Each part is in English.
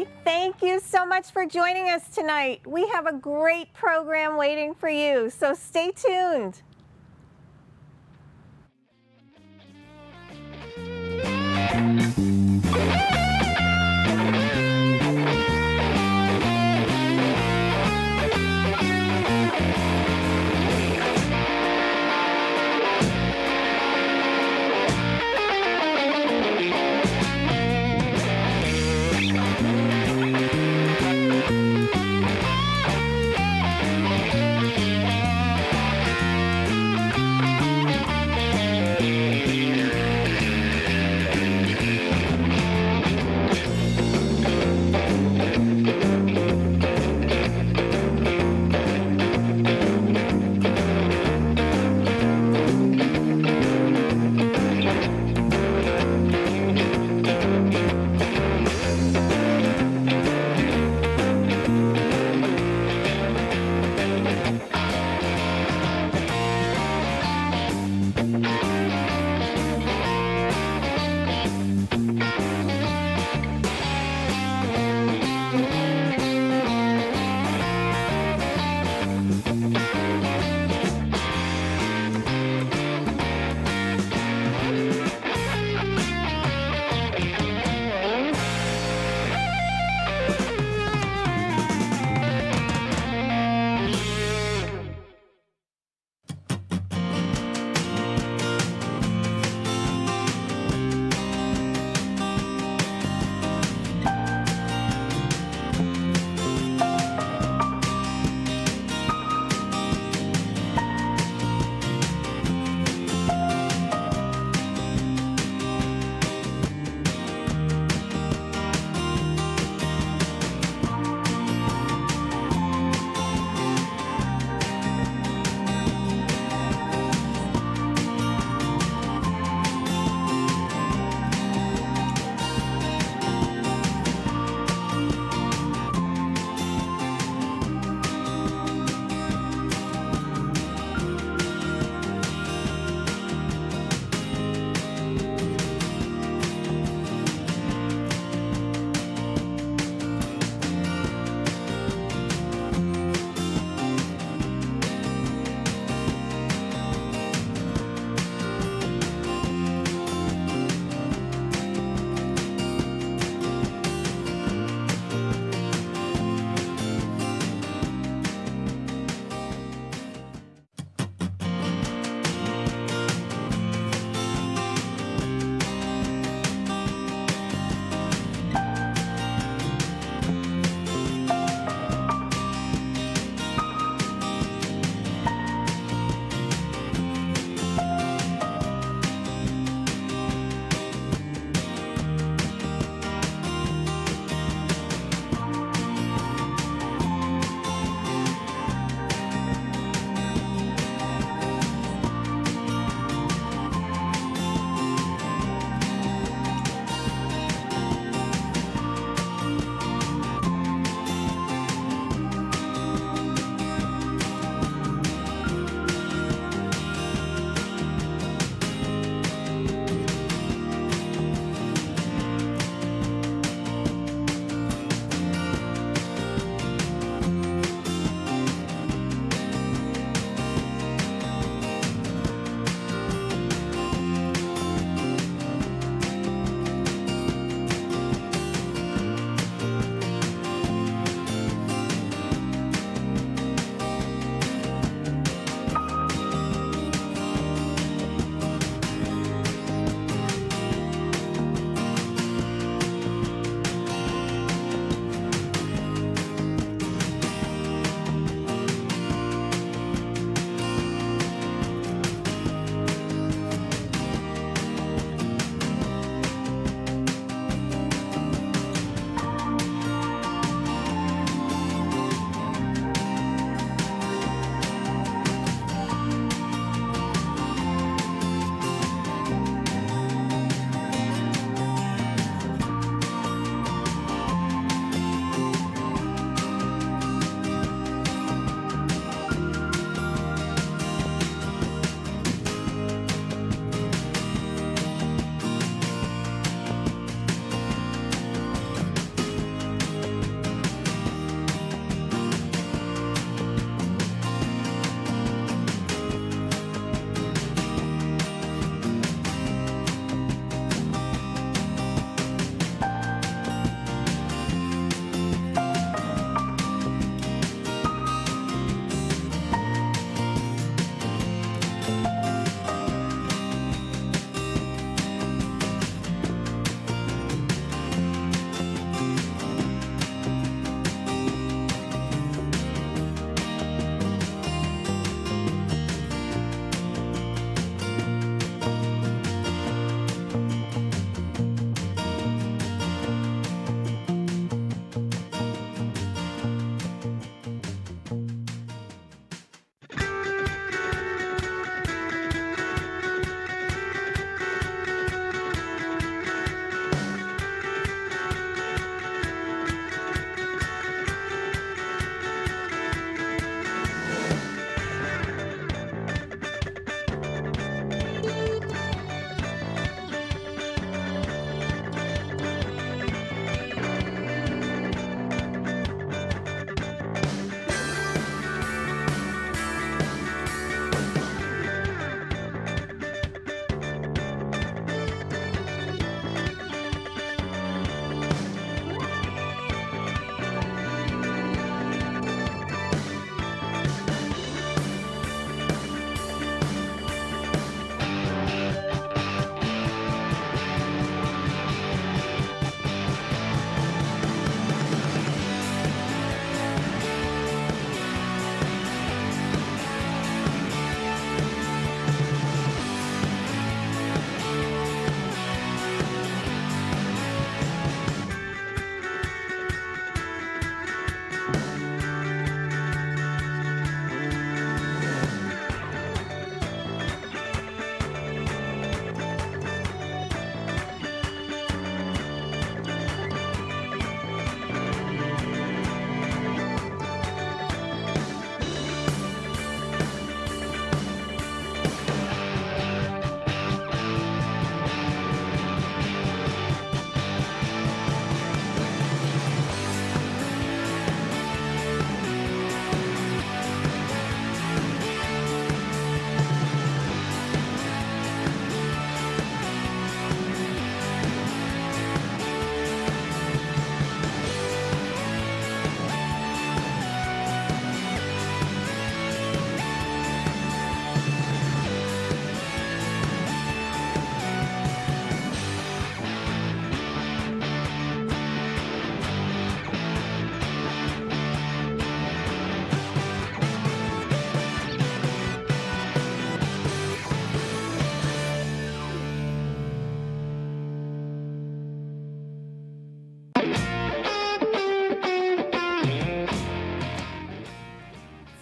everybody. Thank you so much for joining us tonight. We have a great program waiting for you, so stay tuned.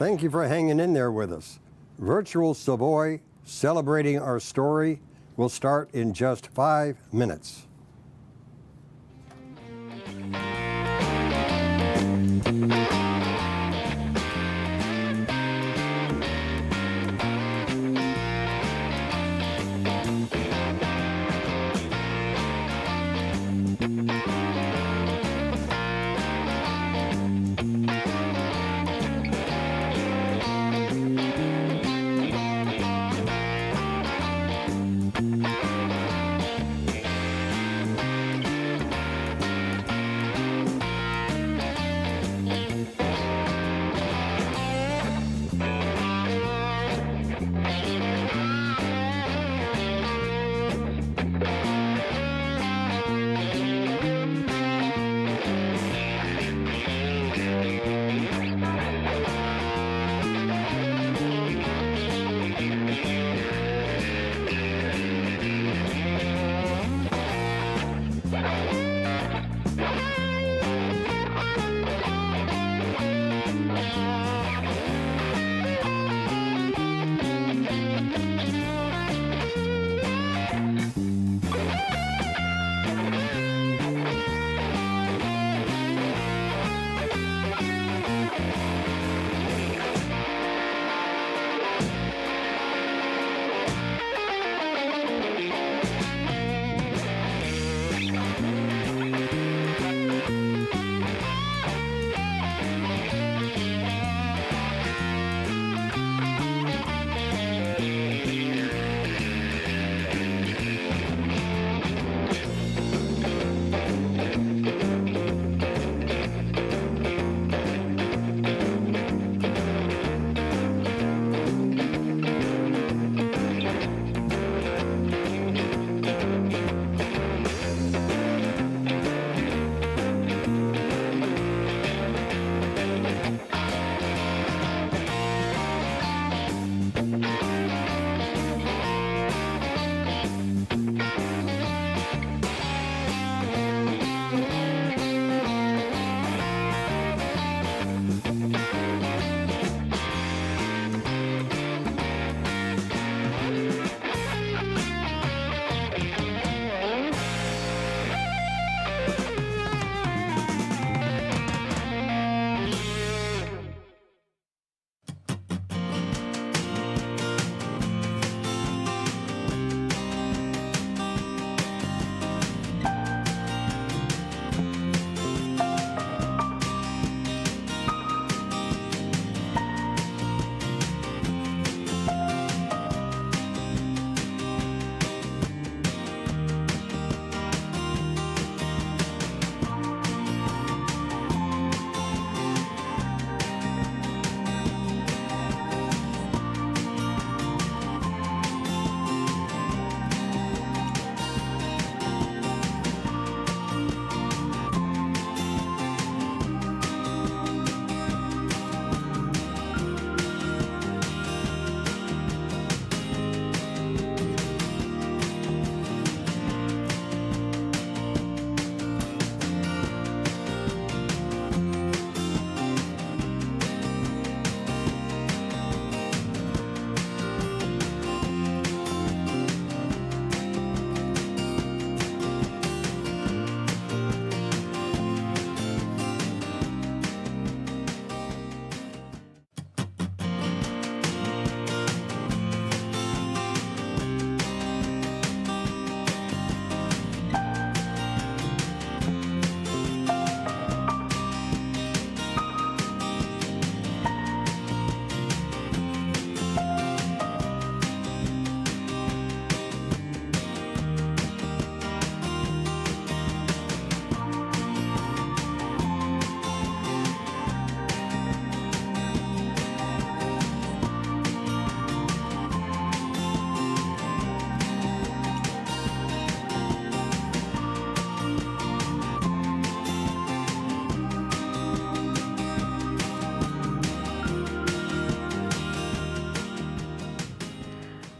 Thank you for hanging in there with us. Virtual Savoy, celebrating our story, will start in just 5 minutes.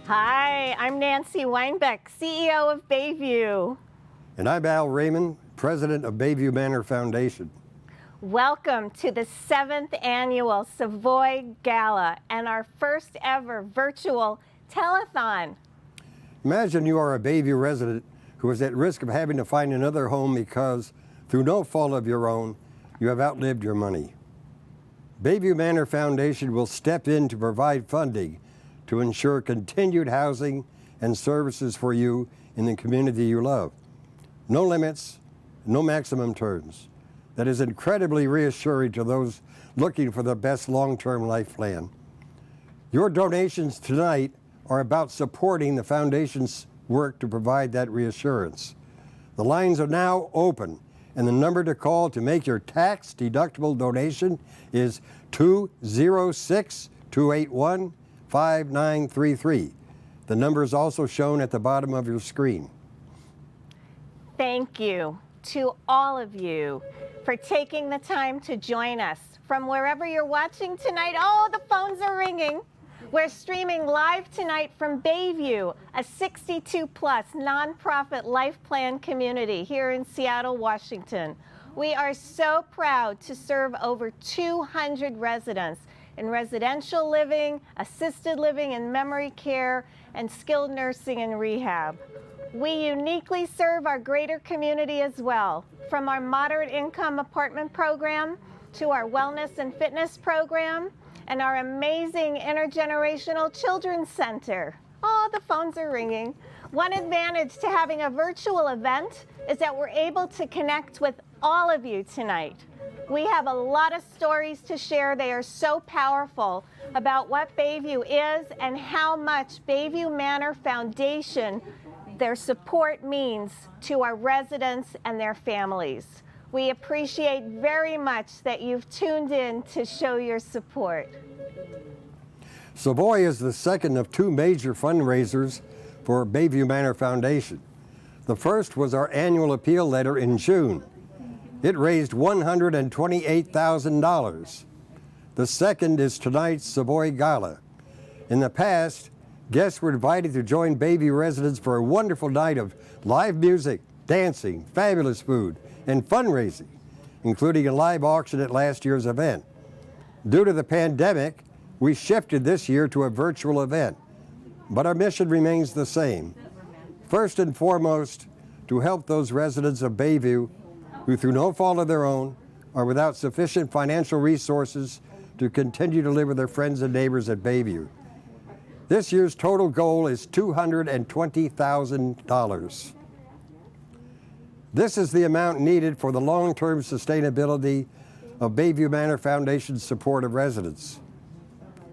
Hi, I'm Nancy Weinbeck, CEO of Bayview. And I'm Raymond, President of Bayview Manor Foundation. Welcome to the 7th annual Savoy Gala and our first ever virtual telethon. Imagine you are a Bayview resident who is at risk of having to find another home because, through no fault of your own, you have outlived your money. Bayview Manor Foundation will step in to provide funding to ensure continued housing and services for you in the community you love. No limits, no maximum terms. That is incredibly reassuring to those looking for the best long-term life plan. Your donations tonight are about supporting the Foundation's work to provide that reassurance. The lines are now open, and the number to call to make your tax-deductible donation is 206-281-5933. The number is also shown at the bottom of your screen. Thank you to all of you for taking the time to join us from wherever you're watching tonight. Oh, the phones are ringing. We're streaming live tonight from Bayview, a 62-plus nonprofit life plan community here in Seattle, Washington. We are so proud to serve over 200 residents in residential living, assisted living and memory care, and skilled nursing and rehab. We uniquely serve our greater community as well, from our moderate income apartment program to our wellness and fitness program and our amazing intergenerational children's center. Oh, the phones are ringing. One advantage to having a virtual event is that we're able to connect with all of you tonight. We have a lot of stories to share. They are so powerful about what Bayview is and how much Bayview Manor Foundation, their support means to our residents and their families. We appreciate very much that you've tuned in to show your support. Savoy is the second of two major fundraisers for Bayview Manor Foundation. The first was our annual appeal letter in June. It raised $128,000. The second is tonight's Savoy Gala. In the past, guests were invited to join Bayview residents for a wonderful night of live music, dancing, fabulous food, and fundraising, including a live auction at last year's event. Due to the pandemic, we shifted this year to a virtual event, but our mission remains the same. First and foremost, to help those residents of Bayview who, through no fault of their own, are without sufficient financial resources to continue to live with their friends and neighbors at Bayview. This year's total goal is $220,000. This is the amount needed for the long-term sustainability of Bayview Manor Foundation's support of residents.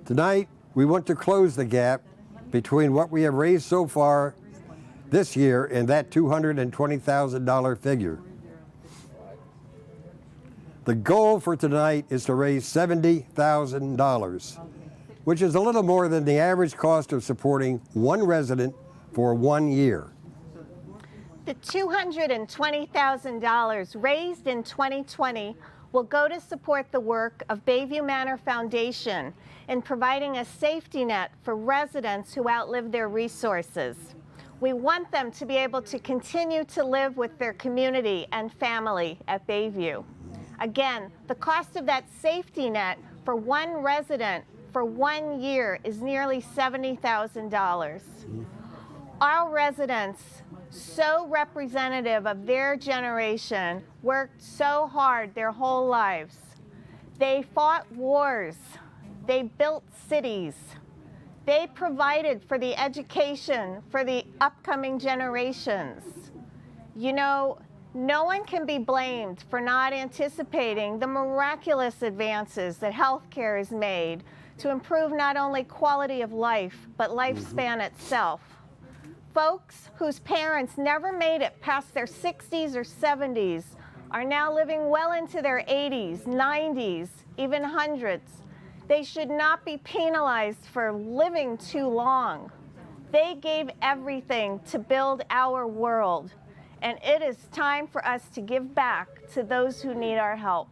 Tonight, we want to close the gap between what we have raised so far this year and that $220,000 figure. The goal for tonight is to raise $70,000, which is a little more than the average cost of supporting one resident for 1 year. The $220,000 raised in 2020 will go to support the work of Bayview Manor Foundation in providing a safety net for residents who outlive their resources. We want them to be able to continue to live with their community and family at Bayview. Again, the cost of that safety net for one resident for 1 year is nearly $70,000. Our residents, so representative of their generation, worked so hard their whole lives. They fought wars. They built cities. They provided for the education for the upcoming generations. You know, no one can be blamed for not anticipating the miraculous advances that healthcare has made to improve not only quality of life, but lifespan itself. Folks whose parents never made it past their 60s or 70s are now living well into their 80s, 90s, even hundreds. They should not be penalized for living too long. They gave everything to build our world, and it is time for us to give back to those who need our help.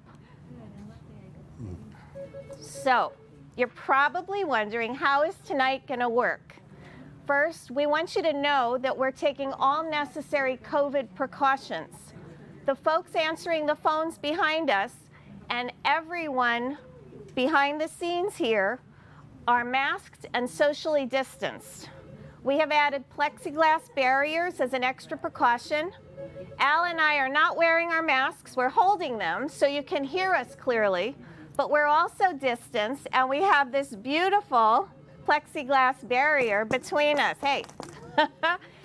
So, you're probably wondering, how is tonight going to work? First, we want you to know that we're taking all necessary COVID precautions. The folks answering the phones behind us everyone behind the scenes here are masked and socially distanced. We have added plexiglass barriers as an extra precaution. Al and I are not wearing our masks. We're holding them so you can hear us clearly, but we're also distanced, and we have this beautiful plexiglass barrier between us. Hey,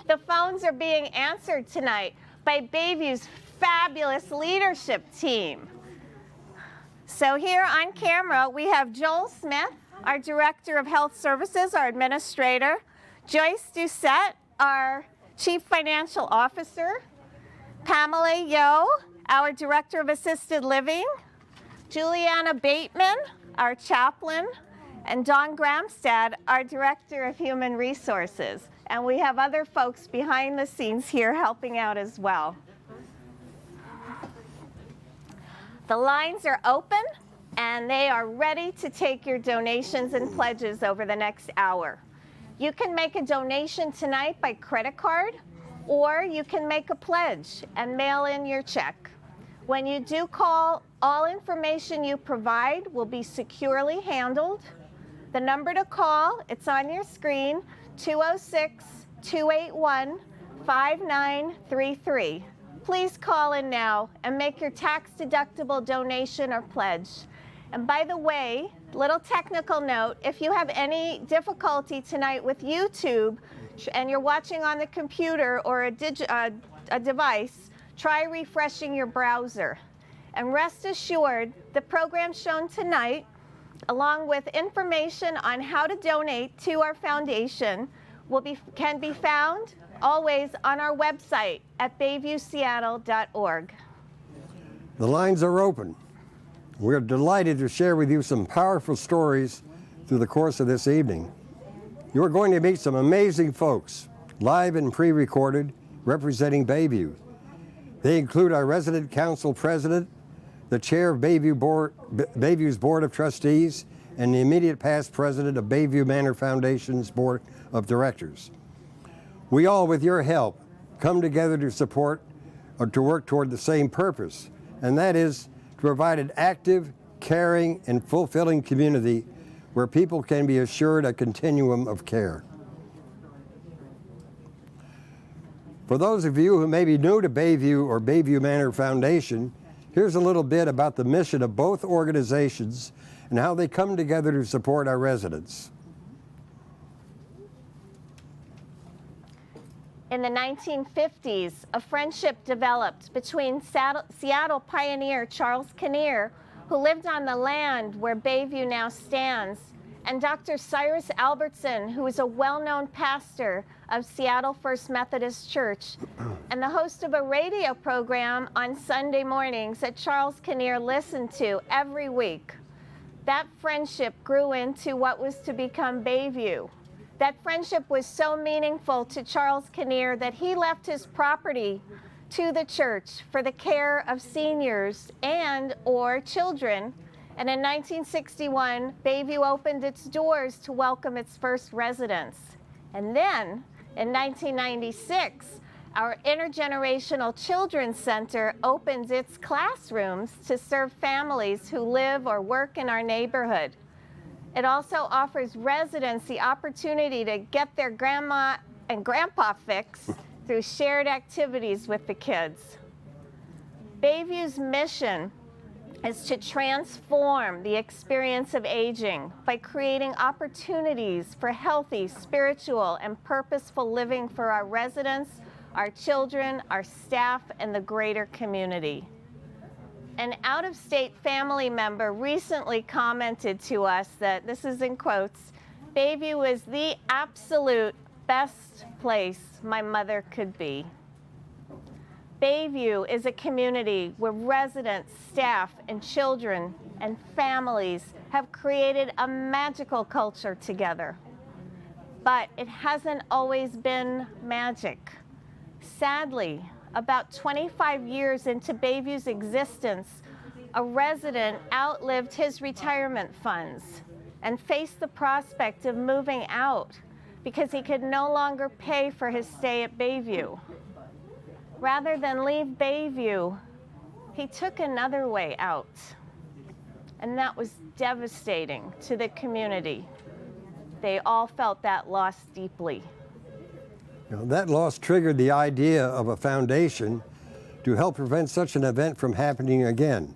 the phones are being answered tonight by Bayview's fabulous leadership team. So here on camera, we have Joel Smith, our Director of Health Services, our Administrator, Joyce Doucette, our Chief Financial Officer, Pamela Yo, our Director of Assisted Living, Juliana Bateman, our Chaplain, and Dawn Gramstad, our Director of Human Resources. And we have other folks behind the scenes here helping out as well. The lines are open, and they are ready to take your donations and pledges over the next hour. You can make a donation tonight by credit card, or you can make a pledge and mail in your check. When you do call, all information you provide will be securely handled. The number to call, it's on your screen, 206-281-5933. Please call in now and make your tax-deductible donation or pledge. And by the way, little technical note, if you have any difficulty tonight with YouTube and you're watching on the computer or a device, try refreshing your browser. And rest assured, the program shown tonight, along with information on how to donate to our foundation, can be found always on our website at bayviewseattle.org. The lines are open. We're delighted to share with you some powerful stories through the course of this evening. You're going to meet some amazing folks, live and pre-recorded, representing Bayview. They include our resident council president, the chair of Bayview's Board of Trustees, and the immediate past president of Bayview Manor Foundation's Board of Directors. We all, with your help, come together to support or to work toward the same purpose, and that is to provide an active, caring, and fulfilling community where people can be assured a continuum of care. For those of you who may be new to Bayview or Bayview Manor Foundation, here's a little bit about the mission of both organizations and how they come together to support our residents. In the 1950s, a friendship developed between Seattle pioneer Charles Kinnear, who lived on the land where Bayview now stands, and Dr. Cyrus Albertson, who is a well-known pastor of Seattle First Methodist Church, and the host of a radio program on Sunday mornings that Charles Kinnear listened to every week. That friendship grew into what was to become Bayview. That friendship was so meaningful to Charles Kinnear that he left his property to the church for the care of seniors and/or children. And in 1961, Bayview opened its doors to welcome its first residents. And then, in 1996, our Intergenerational Children's Center opened its classrooms to serve families who live or work in our neighborhood. It also offers residents the opportunity to get their grandma and grandpa fix through shared activities with the kids. Bayview's mission is to transform the experience of aging by creating opportunities for healthy, spiritual, and purposeful living for our residents, our children, our staff, and the greater community. An out-of-state family member recently commented to us that, this is in quotes, Bayview is the absolute best place my mother could be. Bayview is a community where residents, staff, and children and families have created a magical culture together. But it hasn't always been magic. Sadly, about 25 years into Bayview's existence, a resident outlived his retirement funds and faced the prospect of moving out because he could no longer pay for his stay at Bayview. Rather than leave Bayview, he took another way out. And that was devastating to the community. They all felt that loss deeply. That loss triggered the idea of a foundation to help prevent such an event from happening again.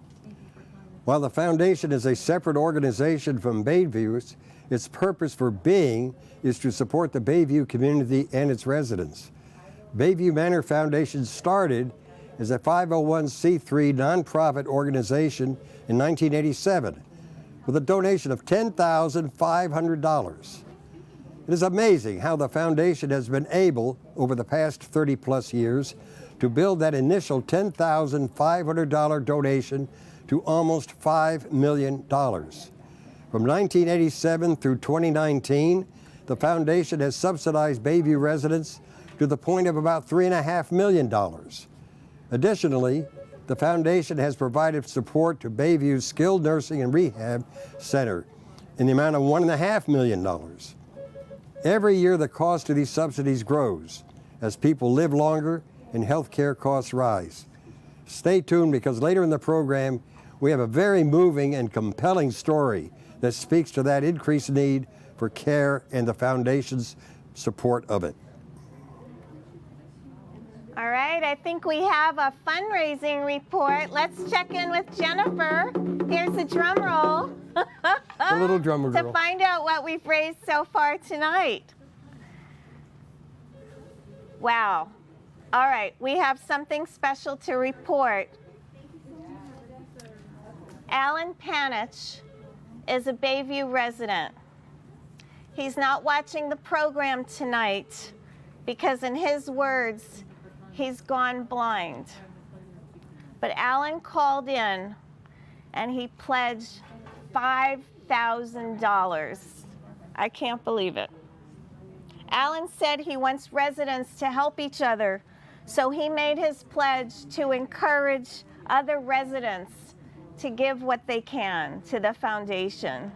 While the foundation is a separate organization from Bayview, its purpose for being is to support the Bayview community and its residents. Bayview Manor Foundation started as a 501c3 nonprofit organization in 1987 with a donation of $10,500. It is amazing how the foundation has been able, over the past 30 plus years, to build that initial $10,500 donation to almost $5 million. From 1987 through 2019, the foundation has subsidized Bayview residents to the point of about $3.5 million. Additionally, the foundation has provided support to Bayview's Skilled Nursing and Rehab Center in the amount of $1.5 million. Every year, the cost of these subsidies grows as people live longer and health care costs rise. Stay tuned, because later in the program, we have a very moving and compelling story that speaks to that increased need for care and the foundation's support of it. All right, I think we have a fundraising report. Let's check in with Jennifer. Here's a drum roll. A little drummer girl. To find out what we've raised so far tonight. Wow. All right, we have something special to report. Alan Panich is a Bayview resident. He's not watching the program tonight because, in his words, he's gone blind. But Alan called in and he pledged $5,000. I can't believe it. Alan said he wants residents to help each other, so he made his pledge to encourage other residents to give what they can to the foundation.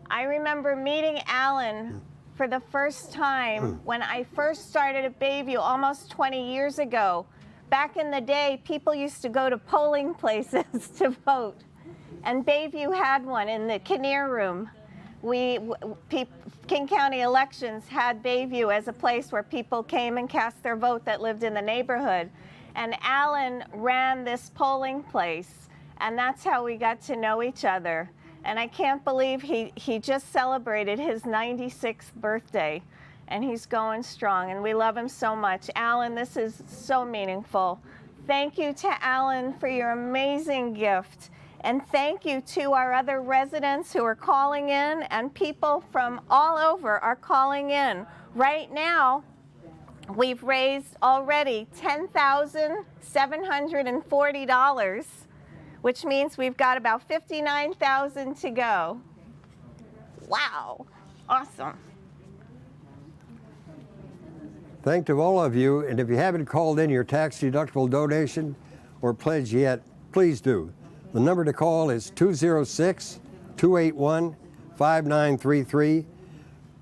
I remember meeting Alan for the first time when I first started at Bayview almost 20 years ago. Back in the day, people used to go to polling places to vote, and Bayview had one in the Kinnear Room. King County Elections had Bayview as a place where people came and cast their vote that lived in the neighborhood. And Alan ran this polling place, and that's how we got to know each other. And I can't believe he just celebrated his 96th birthday, and he's going strong, and we love him so much. Alan, this is so meaningful. Thank you to Alan for your amazing gift. And thank you to our other residents who are calling in, and people from all over are calling in. Right now, we've raised already $10,740, which means we've got about $59,000 to go. Wow, awesome. Thank to all of you, and if you haven't called in your tax-deductible donation or pledge yet, please do. The number to call is 206-281-5933.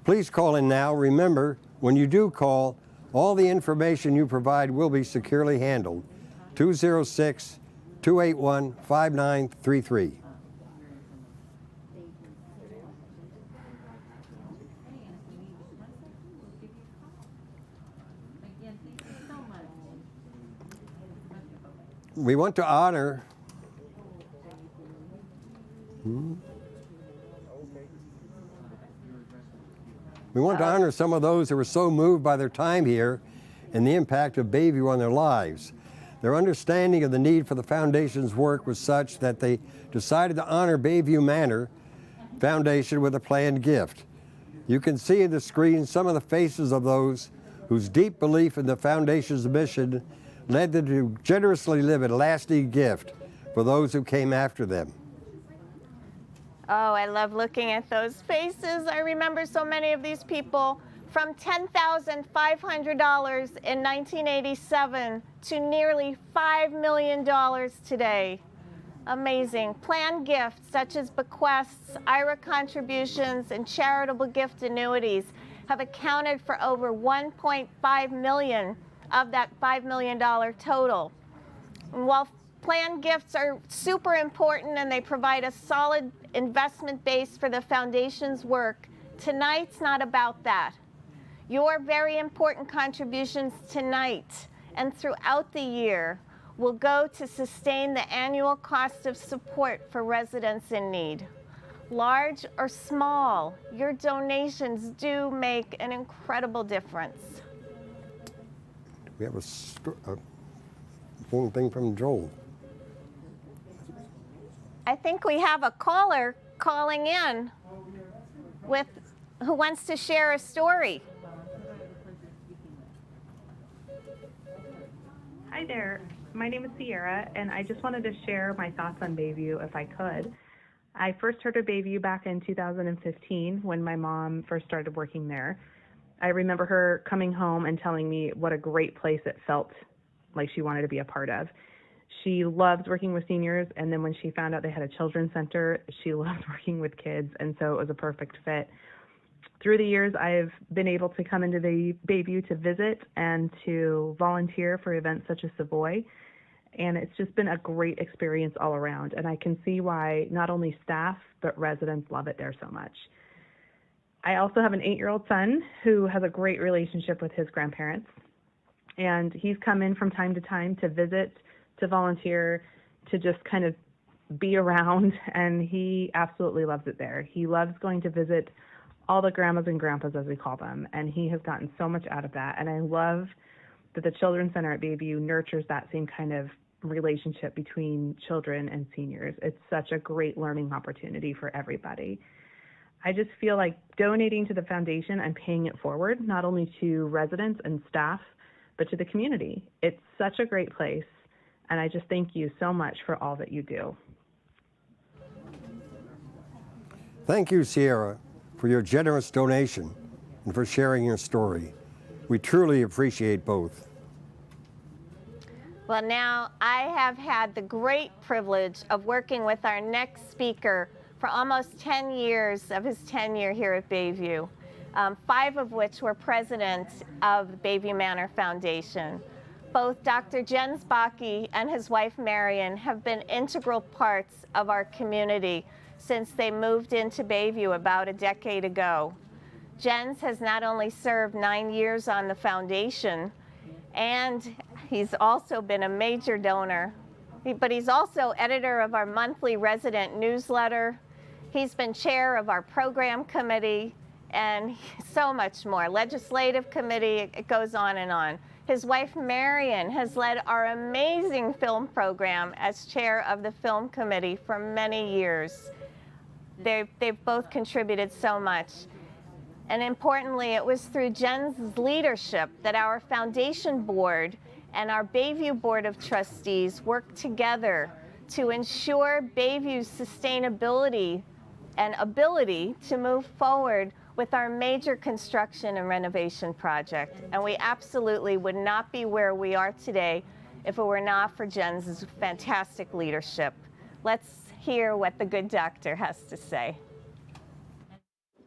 Please call in now. Remember, when you do call, all the information you provide will be securely handled. 206-281-5933. We want to honor some of those who were so moved by their time here and the impact of Bayview on their lives. Their understanding of the need for the foundation's work was such that they decided to honor Bayview Manor Foundation with a planned gift. You can see in the screen some of the faces of those whose deep belief in the foundation's mission led them to generously live a lasting gift for those who came after them. Oh, I love looking at those faces. I remember so many of these people, from $10,500 in 1987 to nearly $5 million today. Amazing. Planned gifts such as bequests, IRA contributions, and charitable gift annuities have accounted for over $1.5 million of that $5 million total. And while Planned gifts are super important and they provide a solid investment base for the foundation's work. Tonight's not about that. Your very important contributions tonight and throughout the year will go to sustain the annual cost of support for residents in need. Large or small, your donations do make an incredible difference. We have a phone thing from Joel. I think we have a caller calling in with who wants to share a story. Hi there, my name is Sierra, and I just wanted to share my thoughts on Bayview if I could. I first heard of Bayview back in 2015 when my mom first started working there. I remember her coming home and telling me what a great place it felt like she wanted to be a part of. She loved working with seniors, and then when she found out they had a children's center, she loved working with kids, and so it was a perfect fit. Through the years, I've been able to come into the Bayview to visit and to volunteer for events such as Savoy, and it's just been a great experience all around, and I can see why not only staff, but residents love it there so much. I also have an 8-year-old son who has a great relationship with his grandparents, and he's come in from time to visit, to volunteer, to just kind of be around, and he absolutely loves it there. He loves going to visit all the grandmas and grandpas, as we call them, and he has gotten so much out of that. And I love that the Children's Center at Bayview nurtures that same kind of relationship between children and seniors. It's such a great learning opportunity for everybody. I just feel like donating to the foundation and paying it forward, not only to residents and staff, but to the community. It's such a great place, and I just thank you so much for all that you do. Thank you, Sierra, for your generous donation and for sharing your story. We truly appreciate both. Well, now I have had the great privilege of working with our next speaker for almost 10 years of his tenure here at Bayview, 5 of which were president of the Bayview Manor Foundation. Both Dr. Jens Bakke and his wife Marion have been integral parts of our community since they moved into Bayview about a decade ago. Jens has not only served 9 years on the foundation, and he's also been a major donor, but he's also editor of our monthly resident newsletter. He's been chair of our program committee and so much more. Legislative committee, it goes on and on. His wife Marion has led our amazing film program as chair of the film committee for many years. They've both contributed so much. And importantly, it was through Jen's leadership that our foundation board and our Bayview Board of Trustees worked together to ensure Bayview's sustainability and ability to move forward with our major construction and renovation project. And we absolutely would not be where we are today if it were not for Jen's fantastic leadership. Let's hear what the good doctor has to say.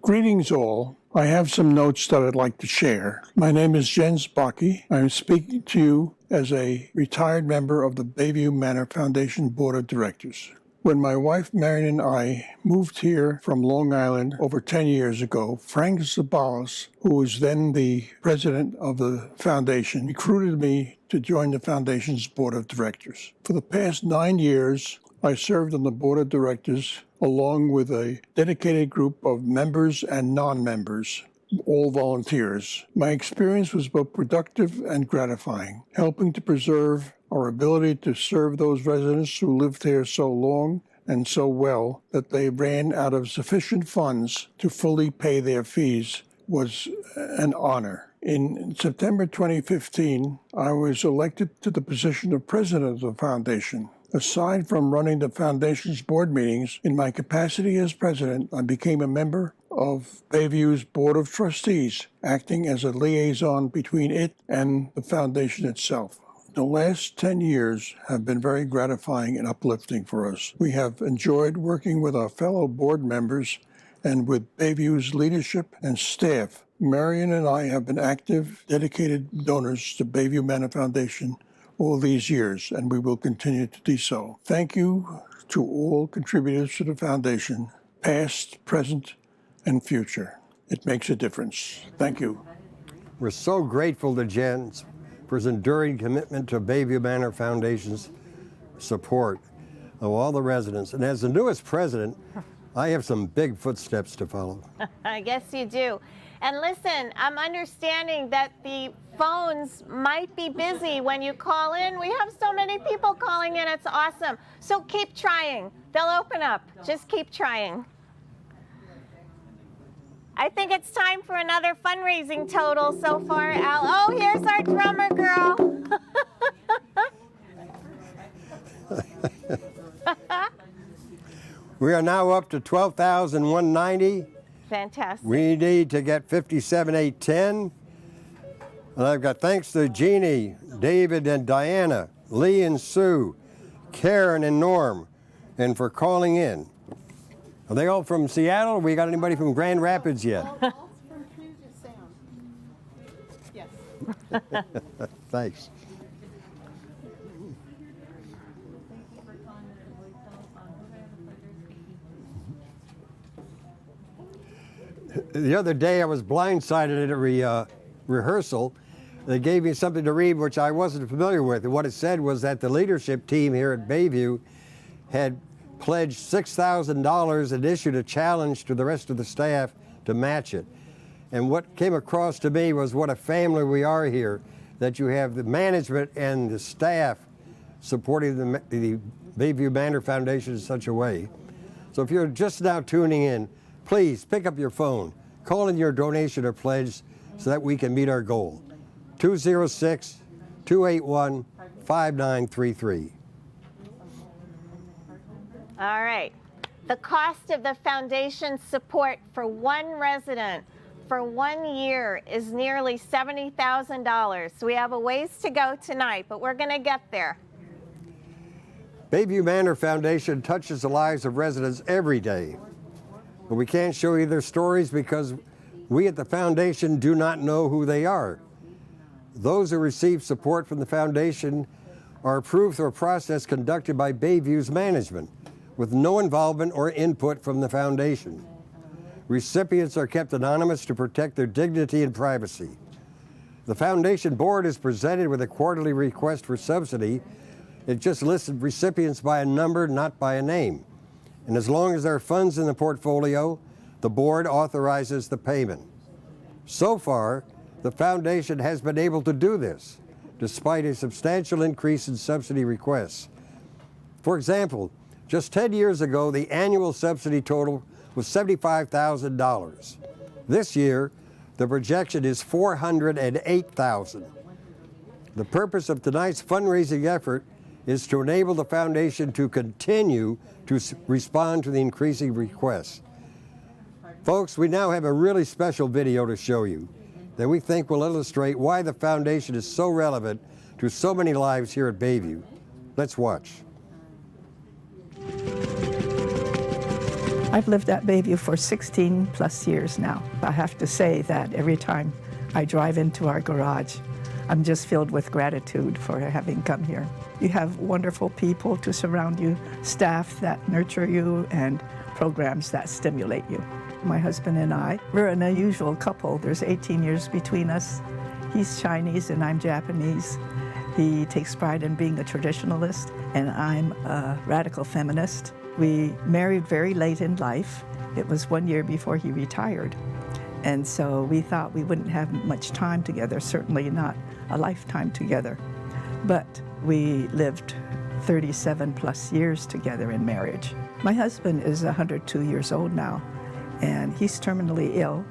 Greetings all. I have some notes that I'd like to share. My name is Jens Bakke. I'm speaking to you as a retired member of the Bayview Manor Foundation Board of Directors. When my wife Marion and I moved here from Long Island over 10 years ago, Frank Zabalos, who was then the president of the foundation, recruited me to join the foundation's board of directors. For the past 9 years, I served on the board of directors along with a dedicated group of members and non-members, all volunteers. My experience was both productive and gratifying, helping to preserve our ability to serve those residents who lived here so long and so well that they ran out of sufficient funds to fully pay their fees was an honor. In September 2015, I was elected to the position of president of the foundation. Aside from running the foundation's board meetings, in my capacity as president, I became a member of Bayview's Board of Trustees, acting as a liaison between it and the foundation itself. The last 10 years have been very gratifying and uplifting for us. We have enjoyed working with our fellow board members and with Bayview's leadership and staff. Marion and I have been active, dedicated donors to Bayview Manor Foundation all these years, and we will continue to do so. Thank you to all contributors to the foundation, past, present, and future. It makes a difference. Thank you. We're so grateful to Jens for his enduring commitment to Bayview Manor Foundation's support of all the residents. And as the newest president, I have some big footsteps to follow. I guess you do. And listen, I'm understanding that the phones might be busy when you call in. We have so many people calling in. It's awesome. So keep trying. They'll open up. Just keep trying. I think it's time for another fundraising total so far, Al. Oh, here's our drummer girl. We are now up to $12,190. Fantastic. We need to get $57,810. And I've got thanks to Jeannie, David, and Diana, Lee and Sue, Karen and Norm, and for calling in. Are they all from Seattle? We got anybody from Grand Rapids yet? All from Puget Sound. Yes. Thanks. The other day I was blindsided at a rehearsal. They gave me something to read which I wasn't familiar with. And what it said was that the leadership team here at Bayview had pledged $6,000 and issued a challenge to the rest of the staff to match it. And what came across to me was what a family we are here, that you have the management and the staff supporting the Bayview Manor Foundation in such a way. So if you're just now tuning in, please pick up your phone, call in your donation or pledge so that we can meet our goal. 206-281-5933. All right. The cost of the foundation's support for one resident for 1 year is nearly $70,000. So we have a ways to go tonight, but we're going to get there. Bayview Manor Foundation touches the lives of residents every day. But we can't show you their stories because we at the foundation do not know who they are. Those who receive support from the foundation are approved through a process conducted by Bayview's management with no involvement or input from the foundation. Recipients are kept anonymous to protect their dignity and privacy. The foundation board is presented with a quarterly request for subsidy. It just lists recipients by a number, not by a name. And as long as there are funds in the portfolio, the board authorizes the payment. So far, the foundation has been able to do this, despite a substantial increase in subsidy requests. For example, just 10 years ago, the annual subsidy total was $75,000. This year, the projection is $408,000. The purpose of tonight's fundraising effort is to enable the foundation to continue to respond to the increasing requests. Folks, we now have a really special video to show you that we think will illustrate why the foundation is so relevant to so many lives here at Bayview. Let's watch. I've lived at Bayview for 16 plus years now. I have to say that every time I drive into our garage, I'm just filled with gratitude for having come here. You have wonderful people to surround you, staff that nurture you, and programs that stimulate you. My husband and I, we're an unusual couple. There's 18 years between us. He's Chinese and I'm Japanese. He takes pride in being a traditionalist, and I'm a radical feminist. We married very late in life. It was 1 year before he retired. And so we thought we wouldn't have much time together, certainly not a lifetime together. But we lived 37 plus years together in marriage. My husband is 102 years old now, and he's terminally ill,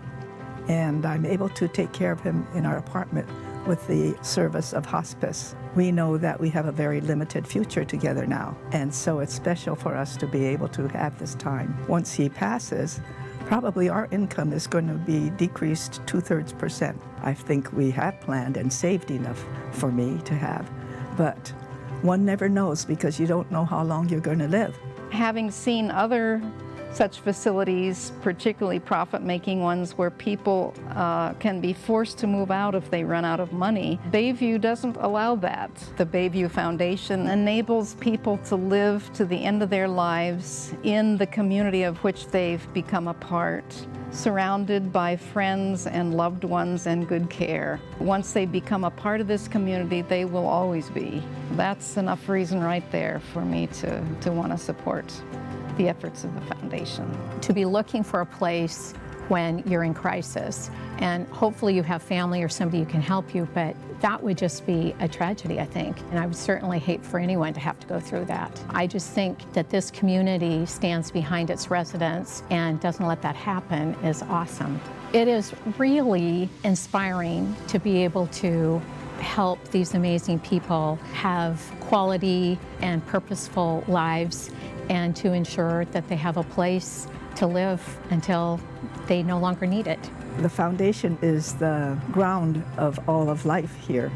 and I'm able to take care of him in our apartment with the service of hospice. We know that we have a very limited future together now, and so it's special for us to be able to have this time. Once he passes, probably our income is going to be decreased 2/3%. I think we have planned and saved enough for me to have, but one never knows because you don't know how long you're going to live. Having seen other such facilities, particularly profit-making ones where people can be forced to move out if they run out of money. Bayview doesn't allow that. The Bayview Foundation enables people to live to the end of their lives in the community of which they've become a part, surrounded by friends and loved ones and good care. Once they become a part of this community, they will always be. That's enough reason right there for me to want to support the efforts of the foundation. To be looking for a place when you're in crisis, and hopefully you have family or somebody who can help you, but that would just be a tragedy, I think. And I would certainly hate for anyone to have to go through that. I just think that this community stands behind its residents and doesn't let that happen is awesome. It is really inspiring to be able to help these amazing people have quality and purposeful lives and to ensure that they have a place to live until they no longer need it. The foundation is the ground of all of life here.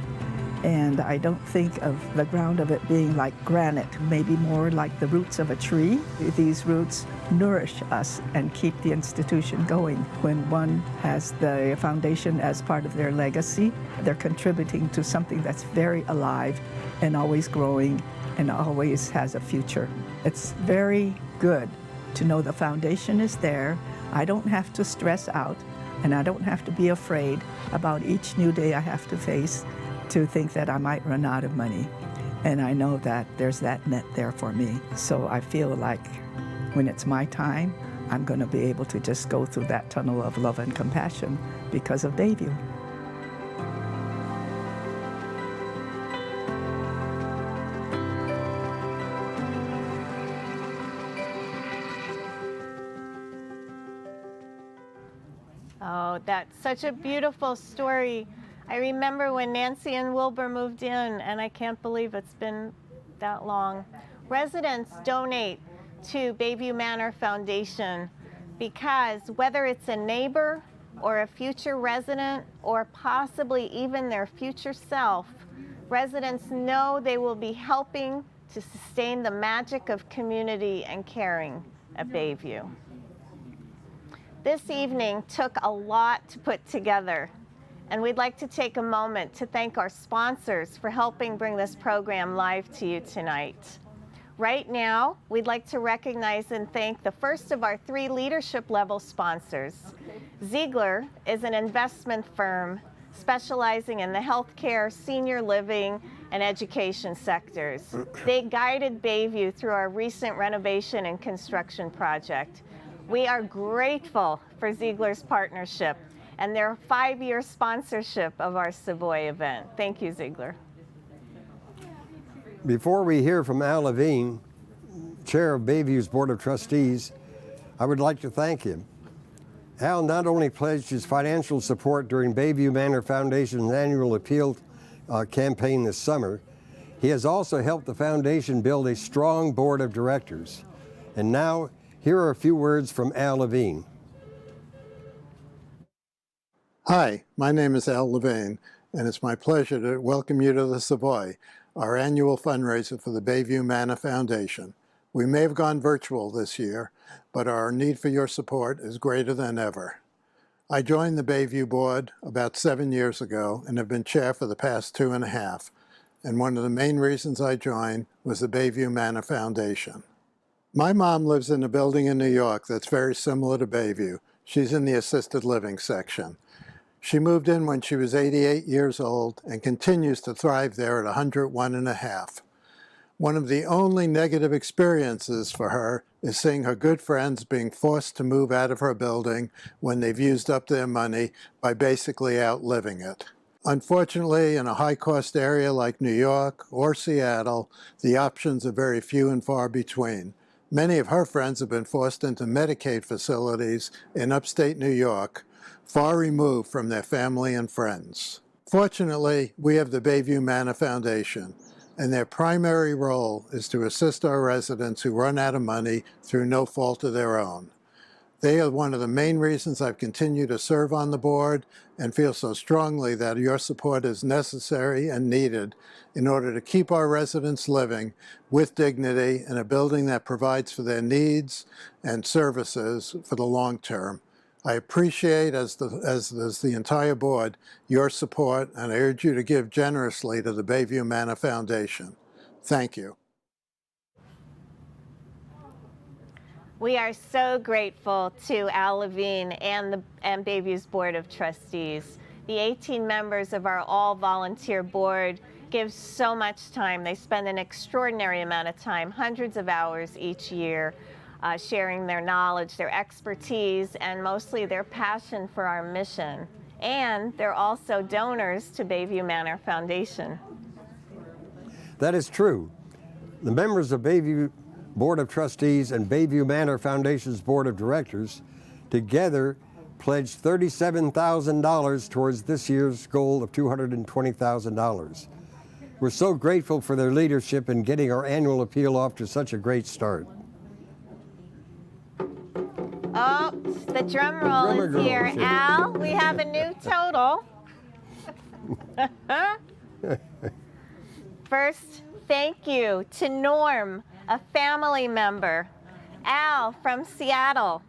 And I don't think of the ground of it being like granite, maybe more like the roots of a tree. These roots nourish us and keep the institution going. When one has the foundation as part of their legacy, they're contributing to something that's very alive and always growing and always has a future. It's very good to know the foundation is there. I don't have to stress out, and I don't have to be afraid about each new day I have to face to think that I might run out of money. And I know that there's that net there for me. So I feel like when it's my time, I'm going to be able to just go through that tunnel of love and compassion because of Bayview. Oh, that's such a beautiful story. I remember when Nancy and Wilbur moved in, and I can't believe it's been that long. Residents donate to Bayview Manor Foundation because whether it's a neighbor or a future resident or possibly even their future self, residents know they will be helping to sustain the magic of community and caring at Bayview. This evening took a lot to put together, and we'd like to take a moment to thank our sponsors for helping bring this program live to you tonight. Right now, we'd like to recognize and thank the first of our 3 leadership level sponsors. Ziegler is an investment firm specializing in the healthcare, senior living, and education sectors. They guided Bayview through our recent renovation and construction project. We are grateful for Ziegler's partnership and their 5-year sponsorship of our Savoy event. Thank you, Ziegler. Before we hear from Al Levine, Chair of Bayview's Board of Trustees, I would like to thank him. Al not only pledged his financial support during Bayview Manor Foundation's annual appeal campaign this summer, he has also helped the foundation build a strong board of directors. And now, here are a few words from Al Levine. Hi, my name is Al Levine, and it's my pleasure to welcome you to the Savoy, our annual fundraiser for the Bayview Manor Foundation. We may have gone virtual this year, but our need for your support is greater than ever. I joined the Bayview board about 7 years ago and have been chair for the past 2.5, and one of the main reasons I joined was the Bayview Manor Foundation. My mom lives in a building in New York that's very similar to Bayview. She's in the assisted living section. She moved in when she was 88 years old and continues to thrive there at 101.5. One of the only negative experiences for her is seeing her good friends being forced to move out of her building when they've used up their money by basically outliving it. Unfortunately, in a high-cost area like New York or Seattle, the options are very few and far between. Many of her friends have been forced into Medicaid facilities in upstate New York, far removed from their family and friends. Fortunately, we have the Bayview Manor Foundation, and their primary role is to assist our residents who run out of money through no fault of their own. They are one of the main reasons I've continued to serve on the board and feel so strongly that your support is necessary and needed in order to keep our residents living with dignity in a building that provides for their needs and services for the long term. I appreciate, as does the entire board, your support, and I urge you to give generously to the Bayview Manor Foundation. Thank you. We are so grateful to Al Levine and Bayview's Board of Trustees. The 18 members of our all-volunteer board give so much time. They spend an extraordinary amount of time, hundreds of hours each year, sharing their knowledge, their expertise, and mostly their passion for our mission. And they're also donors to Bayview Manor Foundation. That is true. The members of Bayview Board of Trustees and Bayview Manor Foundation's Board of Directors together pledged $37,000 towards this year's goal of $220,000. We're so grateful for their leadership in getting our annual appeal off to such a great start. Oh, the drum roll is here. Al, we have a new total. First, thank you to Norm, a family member, Al from Seattle,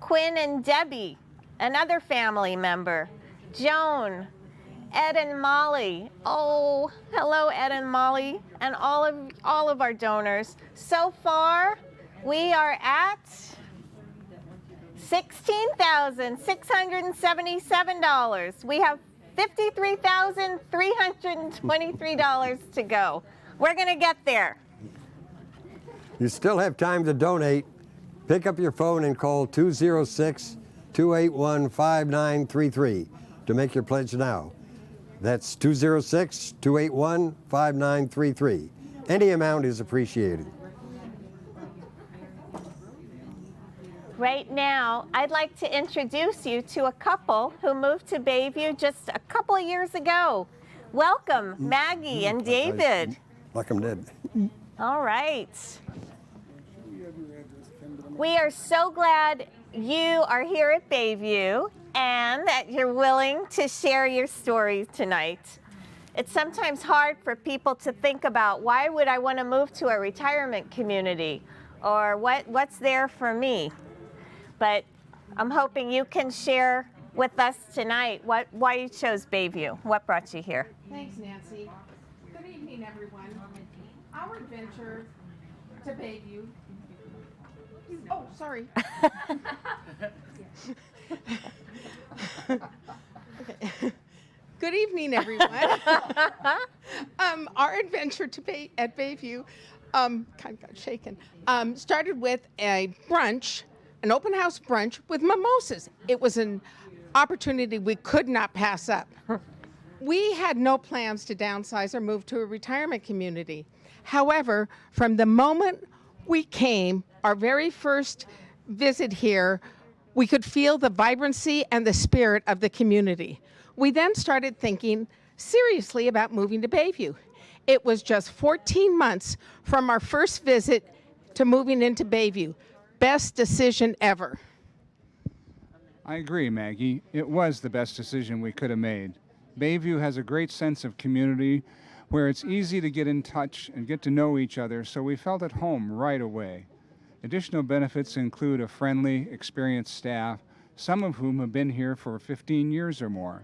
Quinn and Debbie, another family member, Joan, Ed and Molly. Oh, hello, Ed and Molly, and all of our donors. So far, we are at $16,677. We have $53,323 to go. We're going to get there. You still have time to donate. Pick up your phone and call 206-281-5933 to make your pledge now. That's 206-281-5933. Any amount is appreciated. Right now, I'd like to introduce you to a couple who moved to Bayview just a couple of years ago. Welcome, Maggie and David. Like I'm dead. All right. We are so glad you are here at Bayview and that you're willing to share your story tonight. It's sometimes hard for people to think about, why would I want to move to a retirement community, or what's there for me? But I'm hoping you can share with us tonight why you chose Bayview. What brought you here? Thanks, Nancy. Good evening, everyone. Our adventure to Bayview. Oh, sorry. Okay. Good evening, everyone. Our adventure at Bayview kind of got shaken. Started with a brunch, an open house brunch with mimosas. It was an opportunity we could not pass up. We had no plans to downsize or move to a retirement community. However, from the moment we came, our very first visit here, we could feel the vibrancy and the spirit of the community. We then started thinking seriously about moving to Bayview. It was just 14 months from our first visit to moving into Bayview. Best decision ever. I agree, Maggie. It was the best decision we could have made. Bayview has a great sense of community where it's easy to get in touch and get to know each other, so we felt at home right away. Additional benefits include a friendly, experienced staff, some of whom have been here for 15 years or more.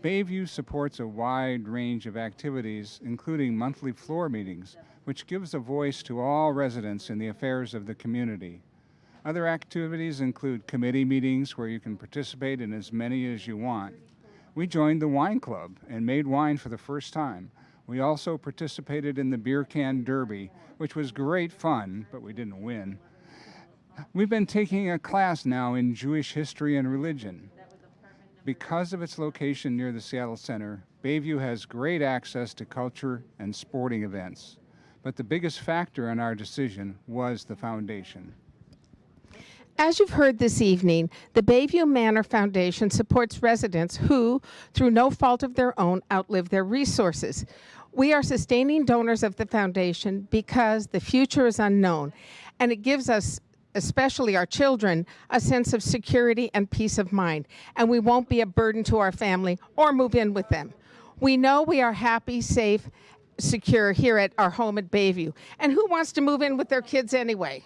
Bayview supports a wide range of activities, including monthly floor meetings, which gives a voice to all residents in the affairs of the community. Other activities include committee meetings where you can participate in as many as you want. We joined the wine club and made wine for the first time. We also participated in the beer can derby, which was great fun, but we didn't win. We've been taking a class now in Jewish history and religion. Because of its location near the Seattle Center, Bayview has great access to culture and sporting events. But the biggest factor in our decision was the foundation. As you've heard this evening, the Bayview Manor Foundation supports residents who, through no fault of their own, outlive their resources. We are sustaining donors of the foundation because the future is unknown, and it gives us especially our children, a sense of security and peace of mind, and we won't be a burden to our family or move in with them. We know we are happy, safe, secure here at our home at Bayview. And who wants to move in with their kids anyway?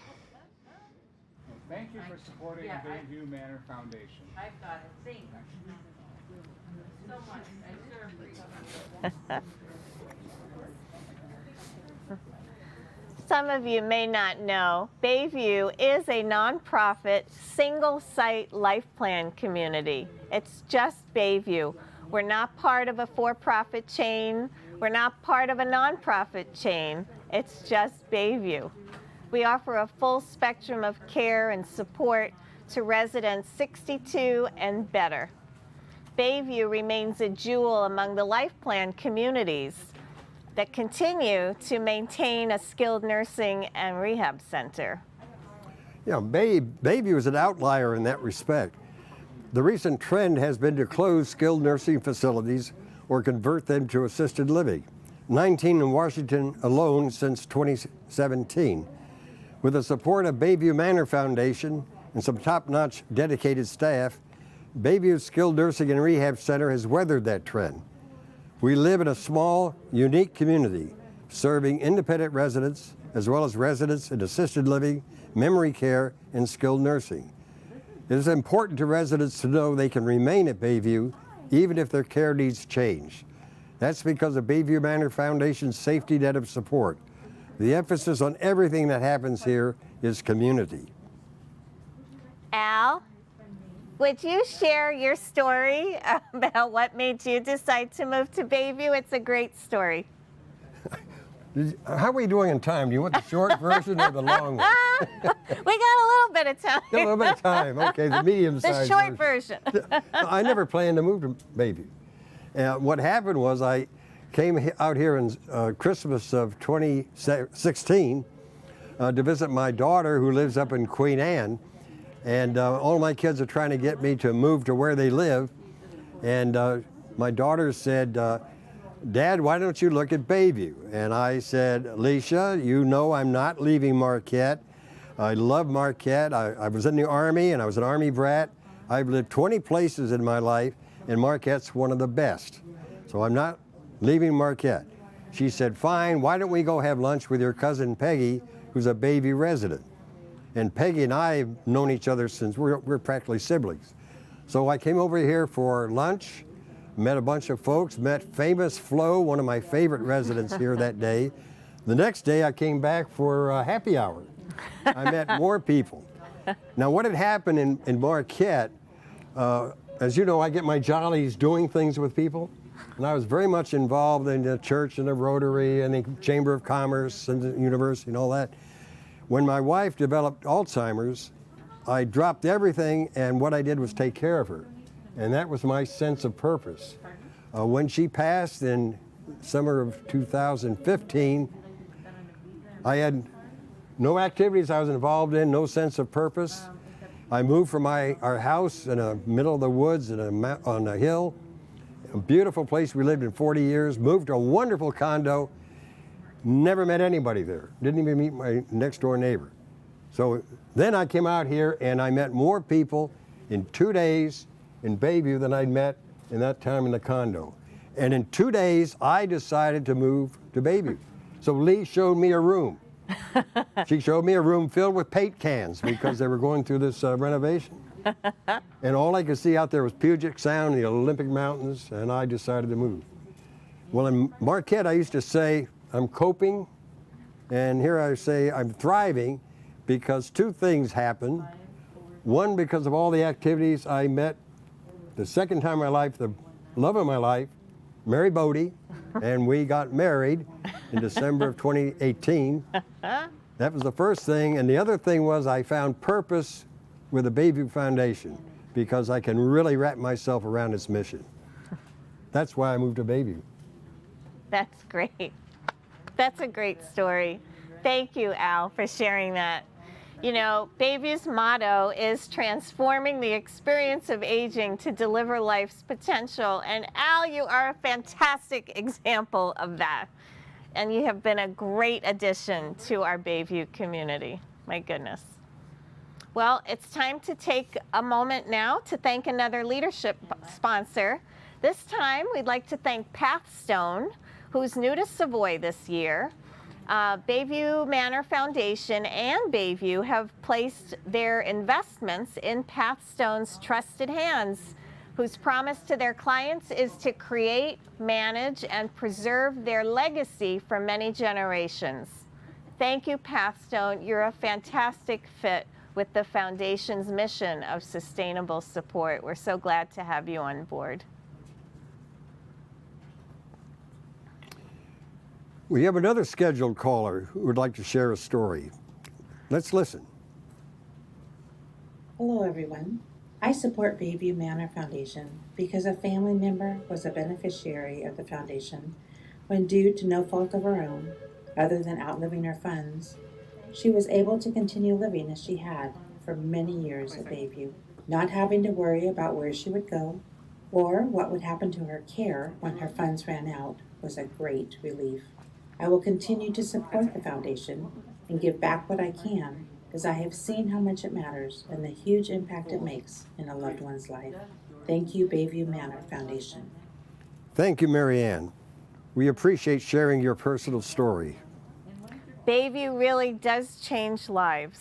Thank you for supporting the Bayview Manor Foundation. I've got it. Thank you so much. I sure appreciate it. Some of you may not know, Bayview is a nonprofit, single-site life plan community. It's just Bayview. We're not part of a for-profit chain. We're not part of a nonprofit chain. It's just Bayview. We offer a full spectrum of care and support to residents 62 and better. Bayview remains a jewel among the life plan communities that continue to maintain a skilled nursing and rehab center. You know, Bayview is an outlier in that respect. The recent trend has been to close skilled nursing facilities or convert them to assisted living. 19 in Washington alone since 2017. With the support of Bayview Manor Foundation and some top-notch dedicated staff, Bayview's Skilled Nursing and Rehab Center has weathered that trend. We live in a small, unique community, serving independent residents as well as residents in assisted living, memory care, and skilled nursing. It is important to residents to know they can remain at Bayview even if their care needs change. That's because of Bayview Manor Foundation's safety net of support. The emphasis on everything that happens here is community. Al, would you share your story about what made you decide to move to Bayview? It's a great story. How are we doing in time? Do you want the short version or the long one? We got a little bit of time. A little bit of time. Okay, the medium-sized The short version. I never planned to move to Bayview. What happened was I came out here in Christmas of 2016 to visit my daughter who lives up in Queen Anne. And all my kids are trying to get me to move to where they live. And my daughter said, Dad, why don't you look at Bayview? And I said, Alicia, you know I'm not leaving Marquette. I love Marquette. I was in the Army and I was an Army brat. I've lived 20 places in my life and Marquette's one of the best. So I'm not leaving Marquette. She said, fine, why don't we go have lunch with your cousin Peggy, who's a Bayview resident. And Peggy and I have known each other since we're practically siblings. So I came over here for lunch, met a bunch of folks, met famous Flo, one of my favorite residents here that day. The next day I came back for a happy hour. I met more people. Now what had happened in Marquette, as you know, I get my jollies doing things with people. And I was very much involved in the church and the Rotary and the Chamber of Commerce and the university and all that. When my wife developed Alzheimer's, I dropped everything and what I did was take care of her. And that was my sense of purpose. When she passed in summer of 2015, I had no activities I was involved in, no sense of purpose. I moved from our house in the middle of the woods on a hill, a beautiful place we lived in 40 years, moved to a wonderful condo, never met anybody there, didn't even meet my next door neighbor. So then I came out here and I met more people in 2 days in Bayview than I'd met in that time in the condo. And in 2 days, I decided to move to Bayview. So Lee showed me a room. She showed me a room filled with paint cans because they were going through this renovation. And all I could see out there was Puget Sound and the Olympic Mountains, and I decided to move. Well, in Marquette, I used to say, I'm coping, and here I say I'm thriving because two things happened. One, because of all the activities I met the second time in my life, the love of my life, Mary Bodie, and we got married in December of 2018. That was the first thing, and the other thing was I found purpose with the Bayview Foundation because I can really wrap myself around its mission. That's why I moved to Bayview. That's great. That's a great story. Thank you, Al, for sharing that. You know, Bayview's motto is transforming the experience of aging to deliver life's potential. And Al, you are a fantastic example of that. And you have been a great addition to our Bayview community. My goodness. Well, it's time to take a moment now to thank another leadership sponsor. This time, we'd like to thank Pathstone, who's new to Savoy this year. Bayview Manor Foundation and Bayview have placed their investments in Pathstone's trusted hands, whose promise to their clients is to create, manage, and preserve their legacy for many generations. Thank you, Pathstone. You're a fantastic fit with the Foundation's mission of sustainable support. We're so glad to have you on board. We have another scheduled caller who would like to share a story. Let's listen. Hello, everyone. I support Bayview Manor Foundation because a family member was a beneficiary of the foundation when, due to no fault of her own, other than outliving her funds, she was able to continue living as she had for many years at Bayview, not having to worry about where she would go or what would happen to her care when her funds ran out was a great relief. I will continue to support the foundation and give back what I can, as I have seen how much it matters and the huge impact it makes in a loved one's life. Thank you, Bayview Manor Foundation. Thank you, Mary Ann. We appreciate sharing your personal story. Bayview really does change lives.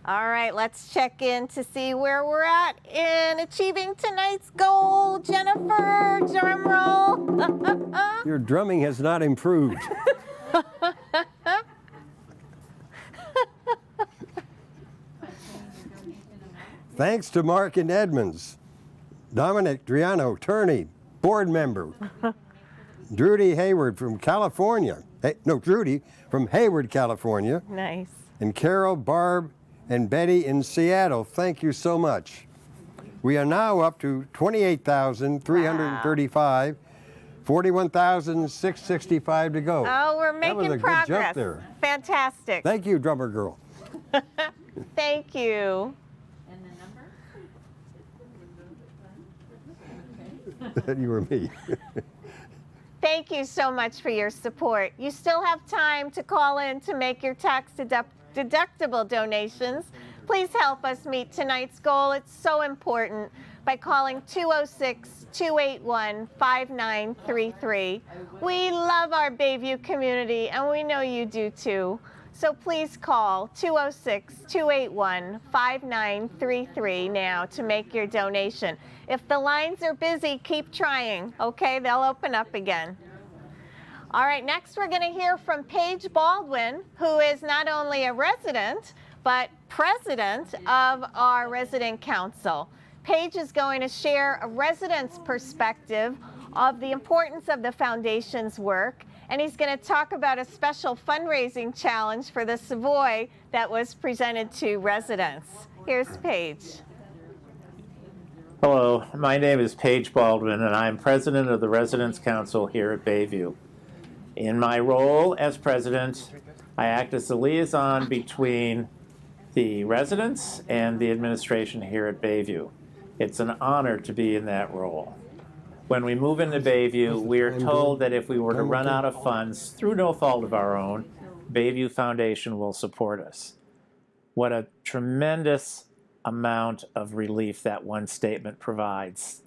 All right, let's check in to see where we're at in achieving tonight's goal. Jennifer, drum roll. Your drumming has not improved. Thanks to Mark and Edmonds, Dominic Driano, attorney, board member, Drudy Hayward from California. Drudy from Hayward, California. Nice. And Carol, Barb, and Betty in Seattle. Thank you so much. We are now up to 28,335, 41,665 to go. Oh, we're making that was a progress. Good jump there. Fantastic. Thank you, drummer girl. Thank you. You were me. Thank you so much for your support. You still have time to call in to make your tax deductible donations. Please help us meet tonight's goal. It's so important by calling 206-281-5933. We love our Bayview community, and we know you do too. So please call 206-281-5933 now to make your donation. If the lines are busy, keep trying, okay? They'll open up again. All right, next we're going to hear from Paige Baldwin, who is not only a resident, but president of our resident council. Paige is going to share a resident's perspective of the importance of the foundation's work, and he's going to talk about a special fundraising challenge for the Savoy that was presented to residents. Here's Paige. Hello, my name is Paige Baldwin, and I'm president of the Residents Council here at Bayview. In my role as president, I act as the liaison between the residents and the administration here at Bayview. It's an honor to be in that role. When we move into Bayview, we are told that if we were to run out of funds through no fault of our own, Bayview Foundation will support us. What a tremendous amount of relief that one statement provides.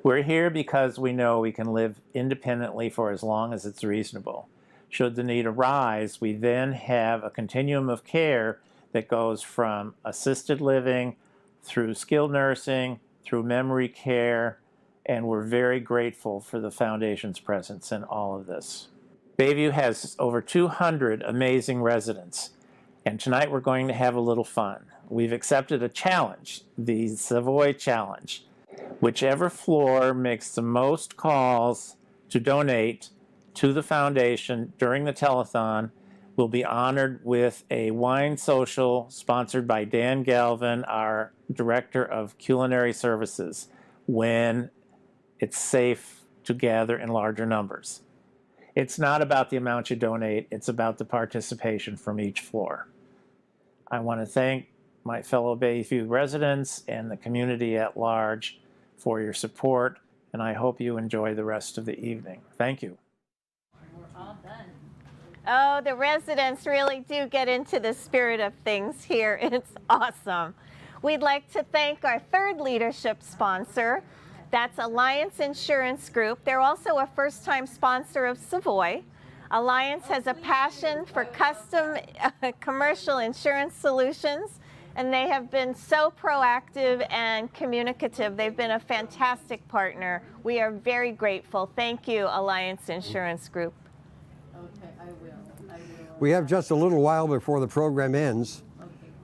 We're here because we know we can live independently for as long as it's reasonable. Should the need arise, we then have a continuum of care that goes from assisted living through skilled nursing, through memory care, and we're very grateful for the Foundation's presence in all of this. Bayview has over 200 amazing residents, and tonight we're going to have a little fun. We've accepted a challenge, the Savoy Challenge. Whichever floor makes the most calls to donate to the foundation during the telethon will be honored with a wine social sponsored by Dan Galvin, our Director of Culinary Services, when it's safe to gather in larger numbers. It's not about the amount you donate, it's about the participation from each floor. I want to thank my fellow Bayview residents and the community at large for your support, and I hope you enjoy the rest of the evening. Thank you. We're all done. Oh, the residents really do get into the spirit of things here. It's awesome. We'd like to thank our third leadership sponsor. That's Alliance Insurance Group. They're also a first-time sponsor of Savoy. Alliance has a passion for custom commercial insurance solutions, and they have been so proactive and communicative. They've been a fantastic partner. We are very grateful. Thank you, Alliance Insurance Group. Okay, I will. We have just a little while before the program ends.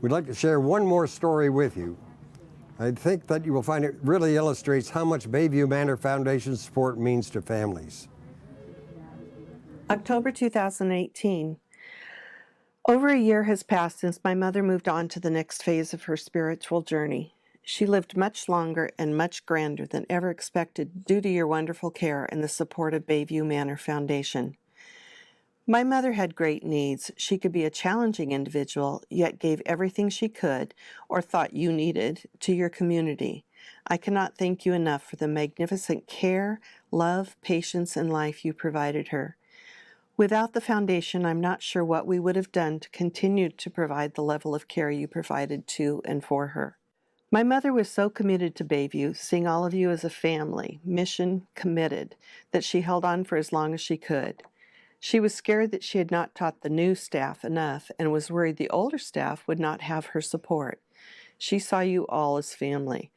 We'd like to share one more story with you. I think that you will find it really illustrates how much Bayview Manor Foundation support means to families. October 2018. Over a year has passed since my mother moved on to the next phase of her spiritual journey. She lived much longer and much grander than ever expected due to your wonderful care and the support of Bayview Manor Foundation. My mother had great needs. She could be a challenging individual, yet gave everything she could, or thought you needed, to your community. I cannot thank you enough for the magnificent care, love, patience, and life you provided her. Without the foundation, I'm not sure what we would have done to continue to provide the level of care you provided to and for her. My mother was so committed to Bayview, seeing all of you as a family, mission committed, that she held on for as long as she could. She was scared that she had not taught the new staff enough and was worried the older staff would not have her support. She saw you all as family.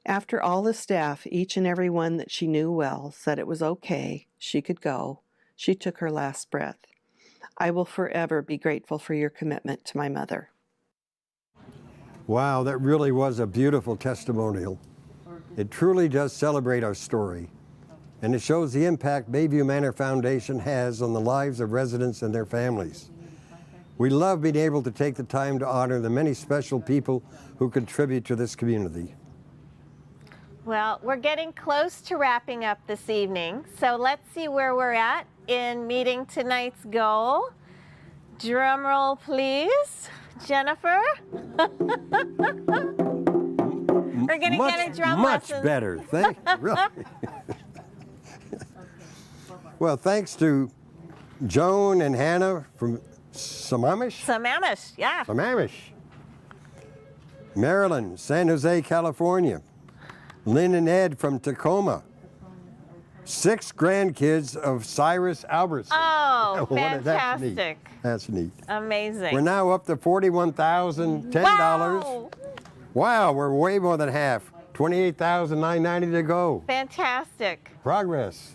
After all the staff, each and every one that she knew well, said it was okay, she could go, she took her last breath. I will forever be grateful for your commitment to my mother. Wow, that really was a beautiful testimonial. It truly does celebrate our story, and it shows the impact Bayview Manor Foundation has on the lives of residents and their families. We love being able to take the time to honor the many special people who contribute to this community. Well, we're getting close to wrapping up this evening, so let's see where we're at in meeting tonight's goal. Drum roll, please. Jennifer? We're going to get a drum Much lesson. better. Really. Well, thanks to Joan and Hannah from Sammamish. Sammamish, yeah. Sammamish. Maryland, San Jose, California. Lynn and Ed from Tacoma. 6 grandkids of Cyrus Albertson. Oh, That's fantastic. neat. That's neat. Amazing. We're now up to $41,010. Wow. Wow, we're way more than half. $28,990 to go. Fantastic. Progress.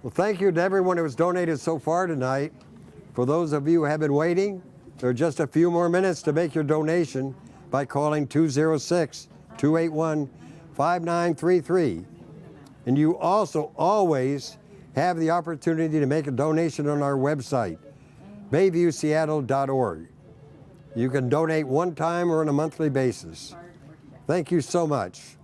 Well, thank you to everyone who has donated so far tonight. For those of you who have been waiting, there are just a few more minutes to make your donation by calling 206-281-5933. And you also always have the opportunity to make a donation on our website, bayviewseattle.org. You can donate one time or on a monthly basis. Thank you so much.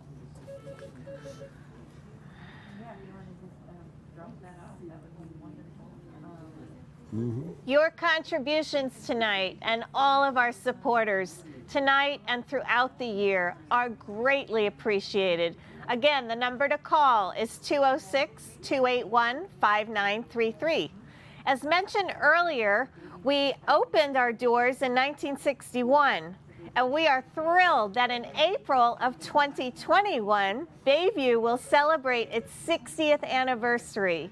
Your contributions tonight and all of our supporters tonight and throughout the year are greatly appreciated. Again, the number to call is 206-281-5933. As mentioned earlier, we opened our doors in 1961, and we are thrilled that in April of 2021, Bayview will celebrate its 60th anniversary.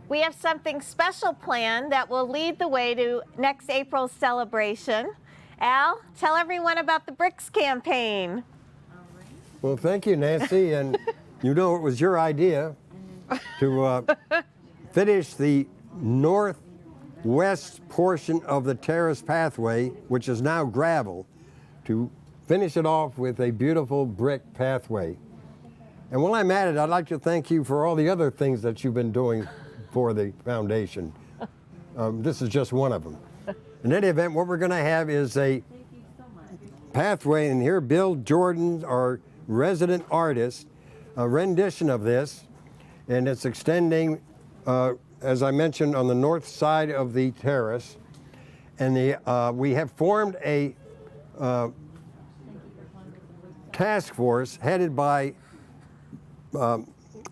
We have something special planned that will lead the way to next April's celebration. Al, tell everyone about the Bricks campaign. Well, thank you, Nancy. And you know it was your idea to finish the northwest portion of the terrace pathway, which is now gravel, to finish it off with a beautiful brick pathway. And while I'm at it, I'd like to thank you for all the other things that you've been doing for the foundation. This is just one of them. In any event, what we're going to have is a pathway, and here Bill Jordan, our resident artist, a rendition of this, and it's extending, as I mentioned, on the north side of the terrace. And we have formed a task force headed by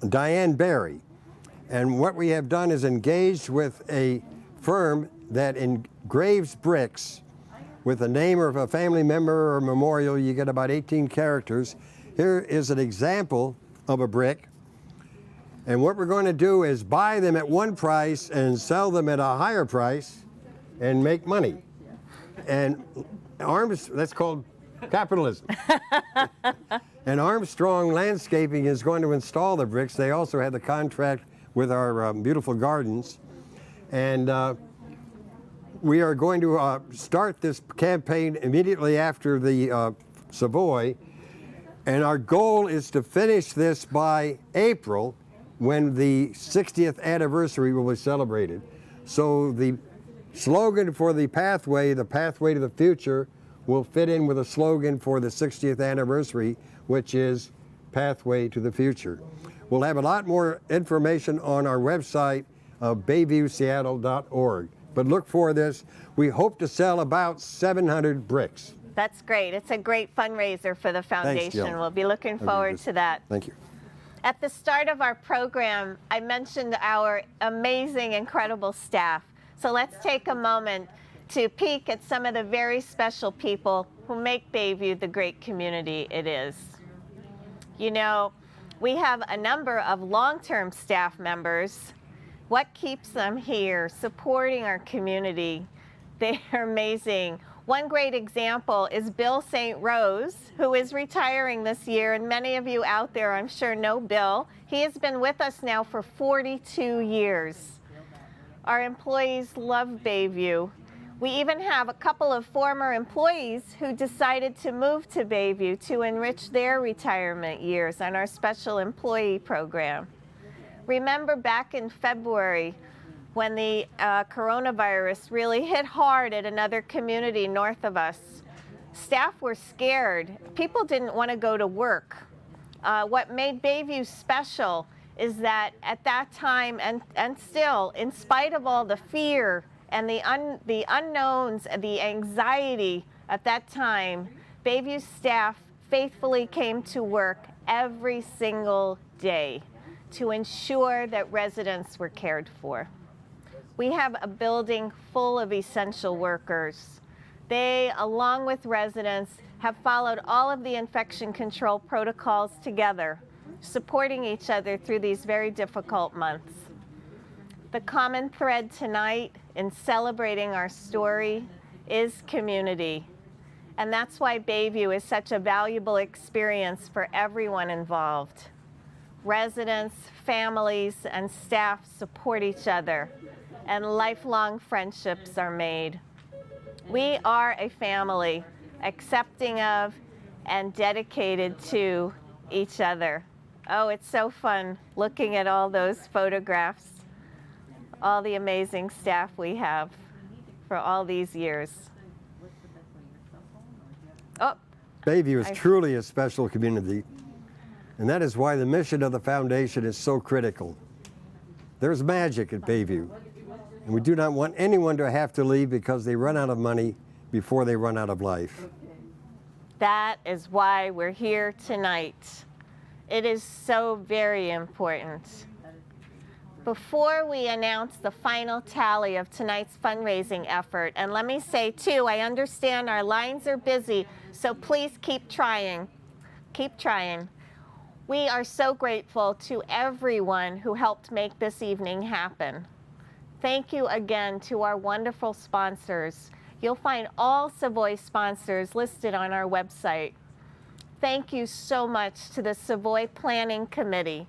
Diane Barry. And what we have done is engaged with a firm that engraves bricks with the name of a family member or memorial. You get about 18 characters. Here is an example of a brick. And what we're going to do is buy them at one price and sell them at a higher price and make money. And that's called capitalism. And Armstrong Landscaping is going to install the bricks. They also have the contract with our beautiful gardens. And we are going to start this campaign immediately after the Savoy. And our goal is to finish this by April, when the 60th anniversary will be celebrated. So the slogan for the pathway to the future, will fit in with a slogan for the 60th anniversary, which is Pathway to the Future. We'll have a lot more information on our website of bayviewseattle.org. But look for this. We hope to sell about 700 bricks. That's great. It's a great fundraiser for the foundation. Thanks, Jill. We'll be looking forward to that. Thank you. At the start of our program, I mentioned our amazing, incredible staff. So let's take a moment to peek at some of the very special people who make Bayview the great community it is. You know, we have a number of long-term staff members. What keeps them here supporting our community? They are amazing. One great example is Bill St. Rose, who is retiring this year, and many of you out there, I'm sure, know Bill. He has been with us now for 42 years. Our employees love Bayview. We even have a couple of former employees who decided to move to Bayview to enrich their retirement years on our special employee program. Remember back in February, when the coronavirus really hit hard at another community north of us, staff were scared. People didn't want to go to work. What made Bayview special is that at that time, and still, in spite of all the fear and the unknowns and the anxiety at that time, Bayview staff faithfully came to work every single day to ensure that residents were cared for. We have a building full of essential workers. They, along with residents, have followed all of the infection control protocols together, supporting each other through these very difficult months. The common thread tonight in celebrating our story is community. And that's why Bayview is such a valuable experience for everyone involved. Residents, families, and staff support each other, and lifelong friendships are made. We are a family, accepting of and dedicated to each other. Oh, it's so fun looking at all those photographs, all the amazing staff we have for all these years. Oh, Bayview is truly a special community, and that is why the mission of the foundation is so critical. There's magic at Bayview, and we do not want anyone to have to leave because they run out of money before they run out of life. That is why we're here tonight. It is so very important. Before we announce the final tally of tonight's fundraising effort, and let me say too, I understand our lines are busy, so please keep trying. Keep trying. We are so grateful to everyone who helped make this evening happen. Thank you again to our wonderful sponsors. You'll find all Savoy sponsors listed on our website. Thank you so much to the Savoy Planning Committee.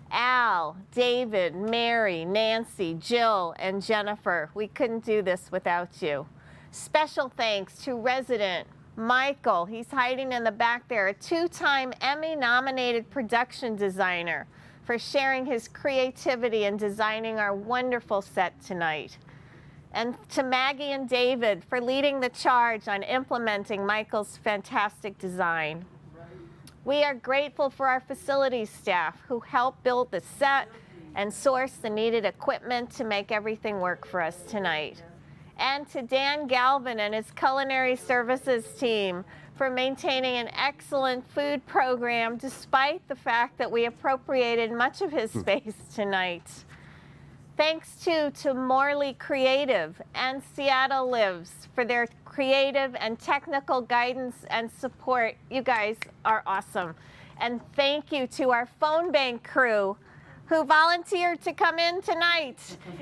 Al, David, Mary, Nancy, Jill, and Jennifer. We couldn't do this without you. Special thanks to resident Michael. He's hiding in the back there, a two-time Emmy-nominated production designer, for sharing his creativity in designing our wonderful set tonight. And to Maggie and David for leading the charge on implementing Michael's fantastic design. We are grateful for our facilities staff who helped build the set and source the needed equipment to make everything work for us tonight. And to Dan Galvin and his culinary services team for maintaining an excellent food program despite the fact that we appropriated much of his space tonight. Thanks to Morley Creative and Seattle Lives for their creative and technical guidance and support. You guys are awesome. And thank you to our phone bank crew who volunteered to come in tonight,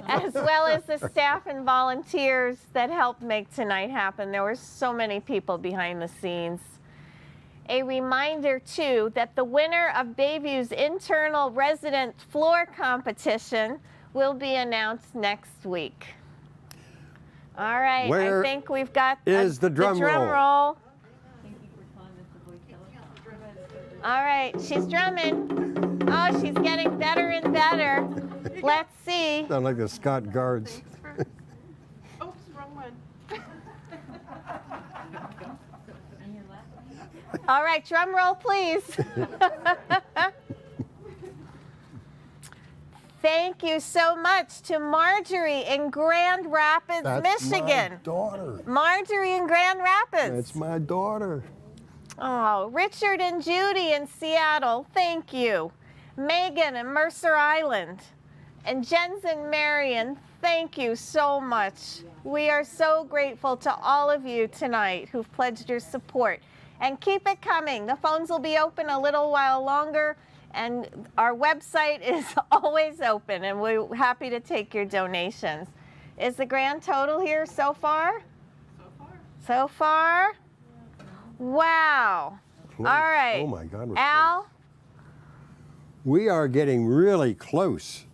as well as the staff and volunteers that helped make tonight happen. There were so many people behind the scenes. A reminder, too, that the winner of Bayview's internal resident floor competition will be announced next week. All right, Where I think we've got is the drum roll? All right, she's drumming. Oh, she's getting better and better. Let's see. Sound like the Scott Guards. Oops, wrong one. All right, drum roll, please. Thank you so much to Marjorie in Grand Rapids, Michigan. My daughter. Marjorie in Grand Rapids. That's my daughter. Oh, Richard and Judy in Seattle, thank you. Megan in Mercer Island. And Jens and Marion, thank you so much. We are so grateful to all of you tonight who've pledged your support. And keep it coming. The phones will be open a little while longer, and our website is always open, and we're happy to take your donations. Is the grand total here so far? So far? Wow. Close. All right. Oh my God. Al? We are getting really close.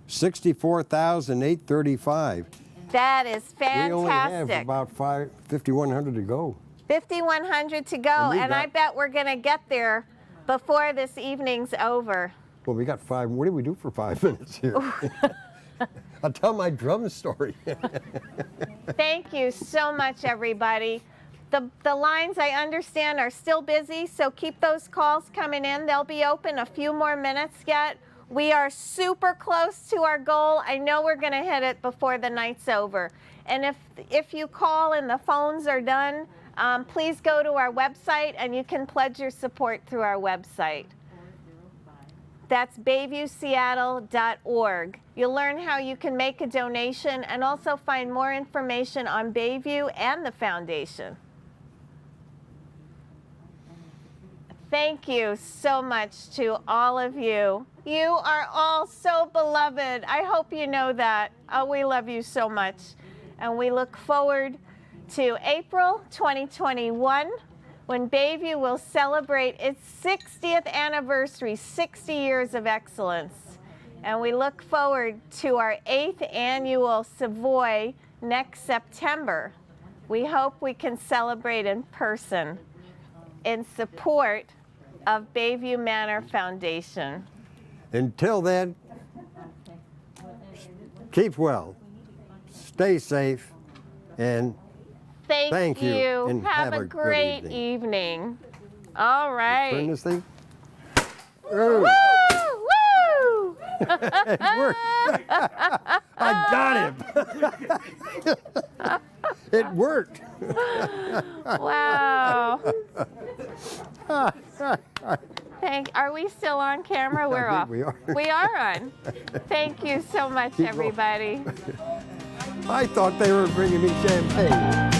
64,835. That is fantastic. We only have about 5,100 to go. 5,100 to go, and I bet we're going to get there before this evening's over. Well, we got 5. What do we do for 5 minutes here? I'll tell my drum story. Thank you so much, everybody. The lines, I understand, are still busy, so keep those calls coming in. They'll be open a few more minutes yet. We are super close to our goal. I know we're going to hit it before the night's over. And if you call and the phones are done, please go to our website and you can pledge your support through our website. That's bayviewseattle.org. You'll learn how you can make a donation and also find more information on Bayview and the foundation. Thank you so much to all of you. You are all so beloved. I hope you know that. Oh, we love you so much. And we look forward to April 2021, when Bayview will celebrate its 60th anniversary, 60 years of excellence. And we look forward to our 8th annual Savoy next September. We hope we can celebrate in person in support of Bayview Manor Foundation. Until then, keep well, stay safe, and thank you. And have a great evening. All right. Turn this thing. Woo! Woo! It worked. I got him. It worked. Wow. Are we still on camera? We're off. We are. We are on. Thank you so much, everybody. I thought they were bringing me champagne.